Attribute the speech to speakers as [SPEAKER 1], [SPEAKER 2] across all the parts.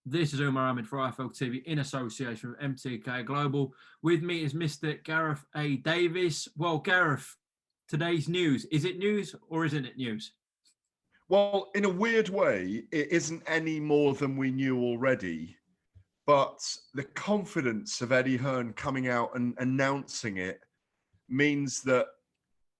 [SPEAKER 1] This is Umar Ahmed for IFL TV in association with MTK Global. With me is Mr. Gareth A. Davies. Well, Gareth, today's news. Is it news or isn't it news?
[SPEAKER 2] Well, in a weird way, it isn't any more than we knew already. But the confidence of Eddie Hearn coming out and announcing it means that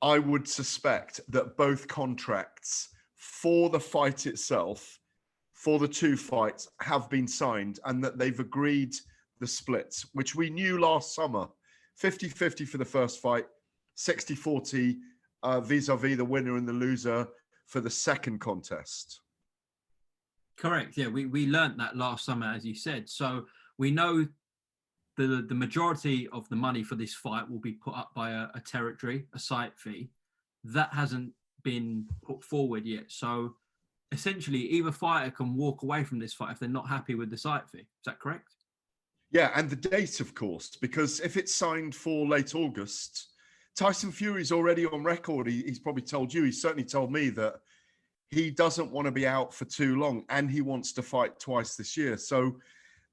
[SPEAKER 2] I would suspect that both contracts for the fight itself, for the two fights, have been signed and that they've agreed the splits, which we knew last summer. 50-50 for the first fight, 60-40 vis-a-vis the winner and the loser for the second contest.
[SPEAKER 1] Correct. Yeah, we learnt that last summer, as you said. So we know the majority of the money for this fight will be put up by a territory, a site fee. That hasn't been put forward yet. So essentially, either fighter can walk away from this fight if they're not happy with the site fee. Is that correct?
[SPEAKER 2] Yeah, and the date, of course, because if it's signed for late August, Tyson Fury's already on record. He's probably told you, he's certainly told me that he doesn't want to be out for too long and he wants to fight twice this year. So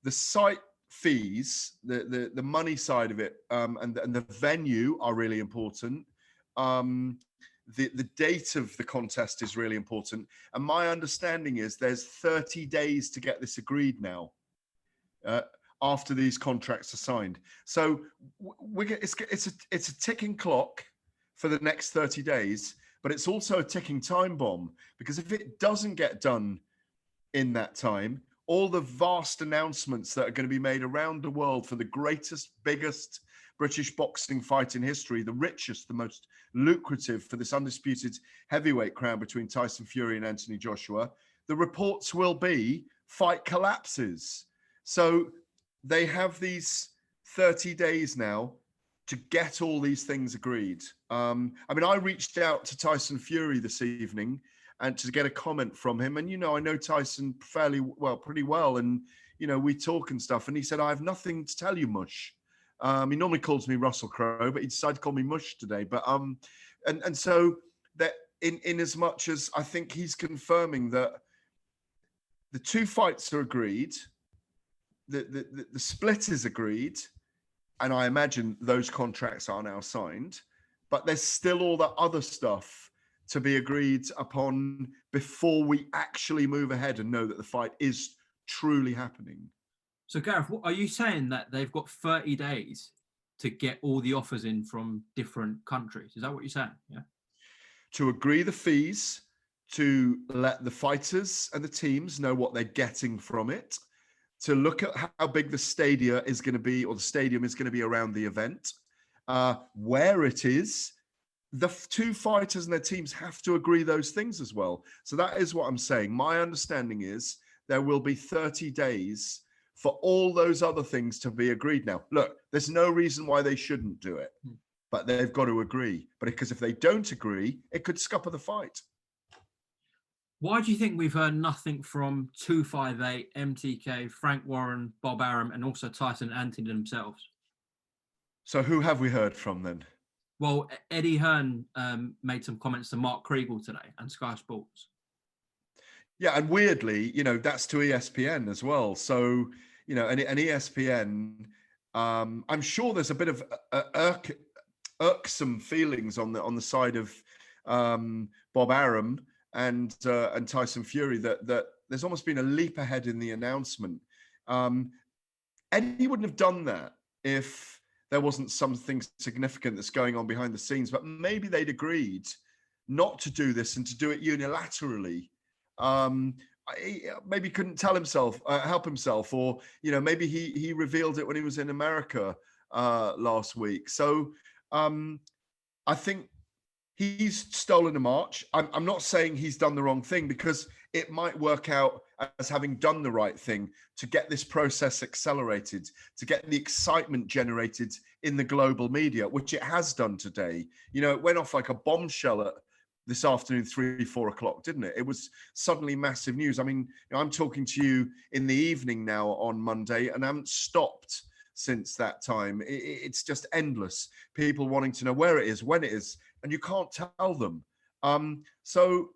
[SPEAKER 2] the site fees, the money side of it, and the venue are really important. The date of the contest is really important. And my understanding is there's 30 days to get this agreed now. After these contracts are signed. So it's a ticking clock for the next 30 days, but it's also a ticking time bomb, because if it doesn't get done in that time, all the vast announcements that are going to be made around the world for the greatest, biggest British boxing fight in history, the richest, the most lucrative for this undisputed heavyweight crown between Tyson Fury and Anthony Joshua, the reports will be fight collapses. So they have these 30 days now to get all these things agreed. I reached out to Tyson Fury this evening and to get a comment from him. And, I know Tyson pretty well. And, we talk and stuff. And he said, I have nothing to tell you, Mush. He normally calls me Russell Crowe, but he decided to call me Mush today. But, and so that in as much as I think he's confirming that the two fights are agreed, the split is agreed, and I imagine those contracts are now signed, but there's still all that other stuff to be agreed upon before we actually move ahead and know that the fight is truly happening.
[SPEAKER 1] So, Gareth, are you saying that they've got 30 days to get all the offers in from different countries? Is that what you're saying? Yeah.
[SPEAKER 2] To agree the fees, to let the fighters and the teams know what they're getting from it, to look at how big the stadium is going to be, or the stadium is going to be around the event, where it is. The two fighters and their teams have to agree those things as well. So that is what I'm saying. My understanding is there will be 30 days for all those other things to be agreed now. Look, there's no reason why they shouldn't do it, but they've got to agree. But because if they don't agree, it could scupper the fight.
[SPEAKER 1] Why do you think we've heard nothing from 258, MTK, Frank Warren, Bob Arum, and also Tyson and Anthony themselves?
[SPEAKER 2] So who have we heard from then?
[SPEAKER 1] Well, Eddie Hearn made some comments to Mark Kriegel today and Sky Sports. Yeah,
[SPEAKER 2] and weirdly, that's to ESPN as well. So, and ESPN, I'm sure there's a bit of irksome feelings on the side of Bob Arum and Tyson Fury that there's almost been a leap ahead in the announcement. Eddie wouldn't have done that if there wasn't something significant that's going on behind the scenes, but maybe they'd agreed not to do this and to do it unilaterally. Maybe couldn't help himself, or maybe he revealed it when he was in America last week. So I think he's stolen a march. I'm not saying he's done the wrong thing, because it might work out as having done the right thing to get this process accelerated, to get the excitement generated in the global media, which it has done today. It went off like a bombshell this afternoon, 3-4 o'clock, didn't it? It was suddenly massive news. I mean, I'm talking to you in the evening now on Monday, and I haven't stopped since that time. It's just endless. People wanting to know where it is, when it is, and you can't tell them. So,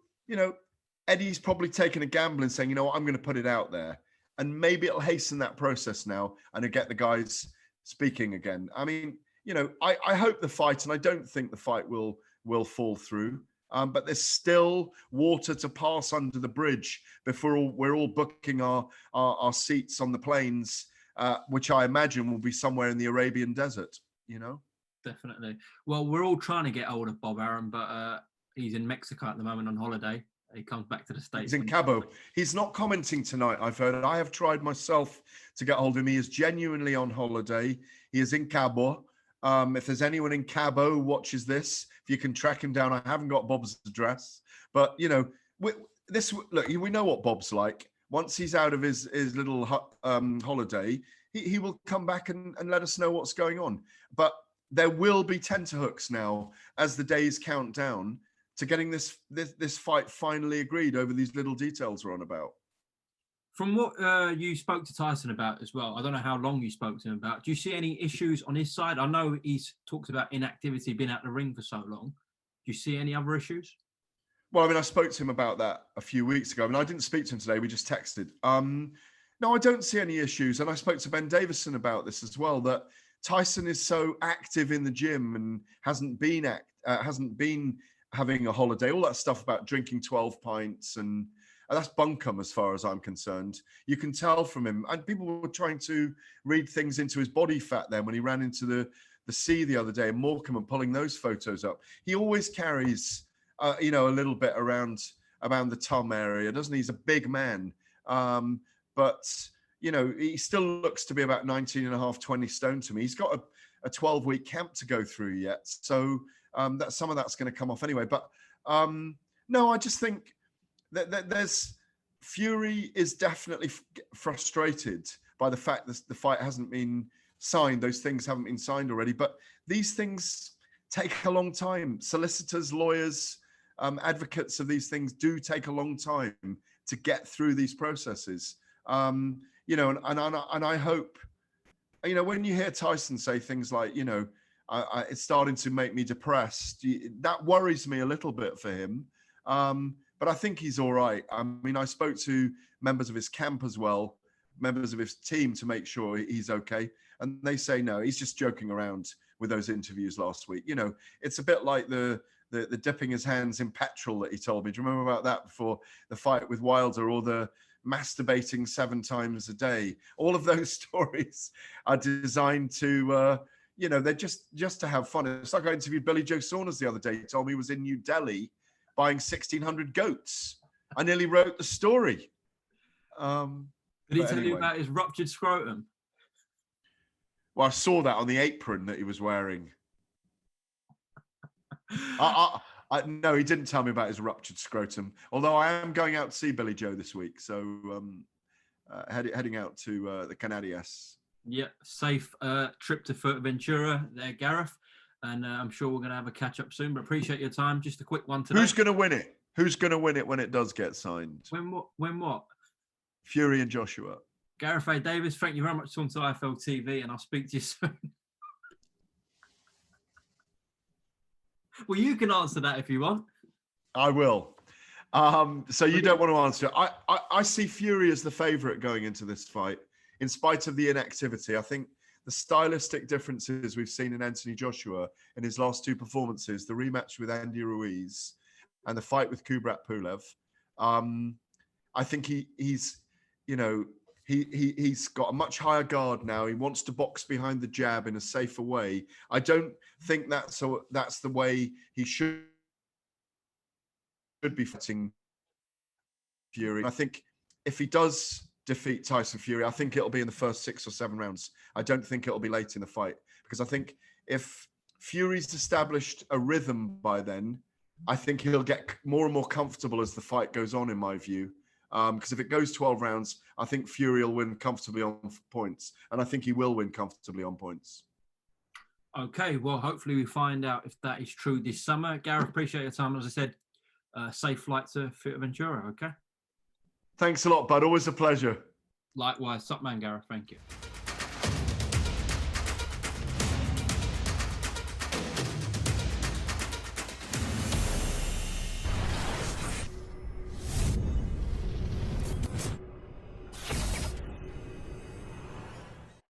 [SPEAKER 2] Eddie's probably taken a gamble and saying, I'm going to put it out there. and maybe it'll hasten that process now and it'll get the guys speaking again. I mean, I hope the fight, and I don't think the fight will fall through. But there's still water to pass under the bridge before we're all booking our seats on the planes, which I imagine will be somewhere in the Arabian desert,
[SPEAKER 1] Definitely. Well, we're all trying to get hold of Bob Arum, but he's in Mexico at the moment on holiday. He comes back to the States.
[SPEAKER 2] He's in Cabo. He's not commenting tonight, I've heard. I have tried myself to get hold of him. He is genuinely on holiday. He is in Cabo. If there's anyone in Cabo who watches this, if you can track him down, I haven't got Bob's address. But, we know what Bob's like. Once he's out of his little holiday, he will come back and let us know what's going on. But there will be tenterhooks now as the days count down to getting this fight finally agreed over these little details we're on about.
[SPEAKER 1] From what you spoke to Tyson about as well, I don't know how long you spoke to him about. Do you see any issues on his side? I know he's talked about inactivity, been out the ring for so long. Do you see any other issues?
[SPEAKER 2] Well, I mean, I spoke to him about that a few weeks ago. I mean, I didn't speak to him today. We just texted. No, I don't see any issues. And I spoke to Ben Davison about this as well, that Tyson is so active in the gym and hasn't been having a holiday, all that stuff about drinking 12 pints and that's bunkum as far as I'm concerned. You can tell from him. And people were trying to read things into his body fat then when he ran into the sea the other day in Morecambe and pulling those photos up. He always carries, a little bit around the tum area, doesn't he? He's a big man. But, he still looks to be about 19 and a half, 20 stone to me. He's got a 12-week camp to go through yet. So that some of that's going to come off anyway. But no, I just think that there's Fury is definitely frustrated by the fact that the fight hasn't been signed. Those things haven't been signed already, but these things take a long time. Solicitors, lawyers, advocates of these things do take a long time to get through these processes. And I hope, when you hear Tyson say things like, it's starting to make me depressed, that worries me a little bit for him. But I think he's all right. I mean, I spoke to members of his camp as well, members of his team, to make sure he's okay. And they say, no, he's just joking around with those interviews last week. It's a bit like the dipping his hands in petrol that he told me. Do you remember about that before the fight with Wilder, or the masturbating 7 times a day? All of those stories are designed to, they're just to have fun. It's like I interviewed Billy Joe Saunders the other day. He told me he was in New Delhi buying 1,600 goats. I nearly wrote the story.
[SPEAKER 1] Did he tell you about his ruptured scrotum?
[SPEAKER 2] Well, I saw that on the apron that he was wearing. No, he didn't tell me about his ruptured scrotum. Although I am going out to see Billy Joe this week, so heading out to the Canarias.
[SPEAKER 1] Yeah, safe trip to Fuerteventura there, Gareth. And I'm sure we're going to have a catch up soon. But appreciate your time. Just a quick one today.
[SPEAKER 2] Who's going to win it? Who's going to win it when it does get signed?
[SPEAKER 1] When what?
[SPEAKER 2] Fury and Joshua.
[SPEAKER 1] Gareth Davies, thank you very much for talking to IFL TV, and I'll speak to you soon. Well, you can answer that if you want.
[SPEAKER 2] I will. So you don't want to answer. I see Fury as the favourite going into this fight, in spite of the inactivity. I think the stylistic differences we've seen in Anthony Joshua in his last 2 performances, the rematch with Andy Ruiz and the fight with Kubrat Pulev, I think he's got a much higher guard now. He wants to box behind the jab in a safer way. I don't think that's the way he should be fighting Fury. I think if he does defeat Tyson Fury, I think it'll be in the first 6 or 7 rounds. I don't think it'll be late in the fight, because I think if Fury's established a rhythm by then, I think he'll get more and more comfortable as the fight goes on, in my view. Because if it goes 12 rounds, I think Fury will win comfortably on points, and I think he will win comfortably on points.
[SPEAKER 1] Okay, well, hopefully we find out if that is true this summer. Gareth, appreciate your time. As I said, safe flight to Fuerteventura, okay?
[SPEAKER 2] Thanks a lot, bud. Always a pleasure.
[SPEAKER 1] Likewise. Top man, Gareth. Thank you.